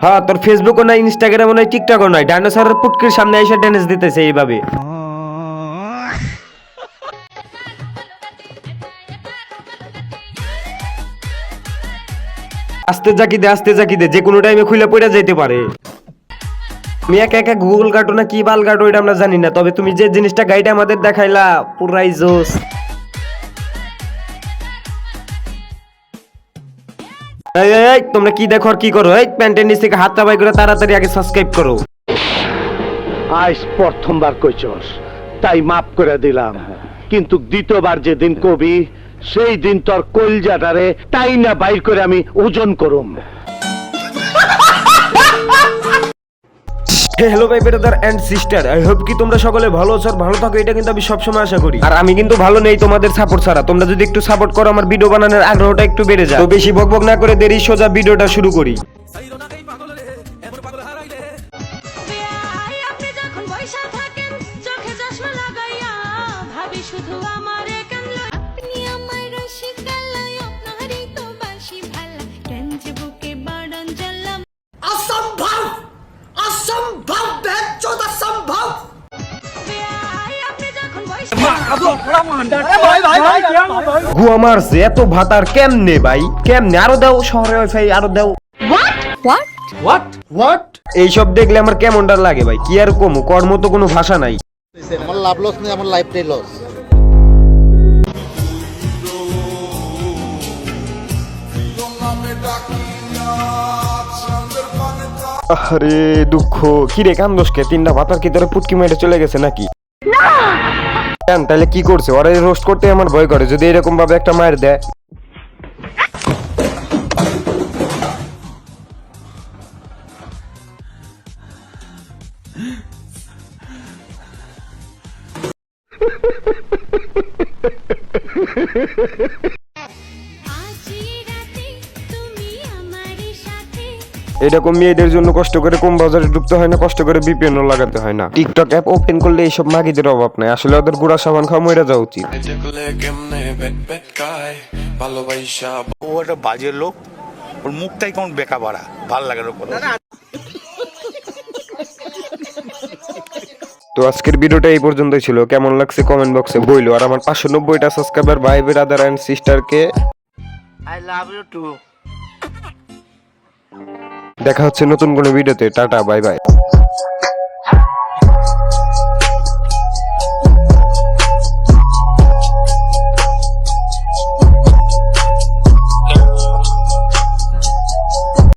হ্যাঁ, তোর ফেসবুকও নাই, ইনস্টাগ্রামও নাই, টিকটকও নাই, ডাইনোসরের পুটকির সামনে এসে ড্যান্স দিতেছে এইভাবে। আস্তে জাকি দে যে কোনো টাইমে খুলে পড়ে যেতে পারে। আমি একা একা গুগল কাটো না কি বাল কাটো এটা আমরা জানি না, তবে তুমি যে জিনিসটা গাইডে আমাদের দেখাইলা পুরাই জোস। এই তোমরা কি দেখো আর কি করো? এই প্যান্টের নিচ থেকে হাতটা বাই করে তাড়াতাড়ি আগে সাবস্ক্রাইব করো। আজ প্রথমবার কইছস তাই মাফ করে দিলাম, কিন্তু দ্বিতীয়বার যেদিন কবি সেই দিন তোর কলজাটারে তাই না বাইর করে আমি ওজন করুম। হ্যালো ভাই brother and sister, I hope কি তোমরা সকলে ভালো আছো আর ভালো থাকো, এটা কিন্তু আমি সবসময় আশা করি। আর আমি কিন্তু ভালো নেই তোমাদের সাপোর্ট ছাড়া। তোমরা যদি একটু সাপোর্ট করো আমার ভিডিও বানানোর আগ্রহটা একটু বেড়ে যায়। তো বেশি বকবক না করে দেরি সোজা ভিডিওটা শুরু করি। গুয়া মারছে এত ভাতার কেমনে ভাই, কেমনে? আরো দাও, শহরে ওয়াইফাই আরো দাও। হোয়াট এইসব দেখলে আমার কেমনটা লাগে ভাই, কি আর কমু, কর্ম তো কোনো ভাষা নাই। আমার লাভ লস নেই, আমার লাইফটাই লস। আরে দুঃখ কি রে, কান্দোসকে? তিনটা ভাতার কি তোরে পুটকি মেরে চলে গেছে নাকি? তাহলে কি করছে? ওরা রোস্ট করতে আমার ভয় করে, যদি এরকম ভাবে একটা মায়ের দেয়। এরকম মেয়েদের জন্য কষ্ট করে কম বাজারে ঢুকতে হয় না, কষ্ট করে বিপিএনও লাগাতে হয় না। টিকটক অ্যাপ ওপেন করলে এইসব মাগিদের অভাব নাই। আসলে ওদের গুড়া সাবান খাওয়া মরে যাওয়া উচিত। ও একটা বাজে লোক, ওর মুখটাই কেমন বেকা বাড়া, ভাল লাগে না কোনো। তো আজকের ভিডিওটা এই পর্যন্তই ছিল। কেমন লাগছে কমেন্ট বক্সে বইলো। আর আমার 590টা সাবস্ক্রাইবার ভাই ব্রাদার এন্ড সিস্টারকে আই লাভ ইউ টু। দেখা হচ্ছে নতুন কোনো ভিডিওতে। Tata, bye by.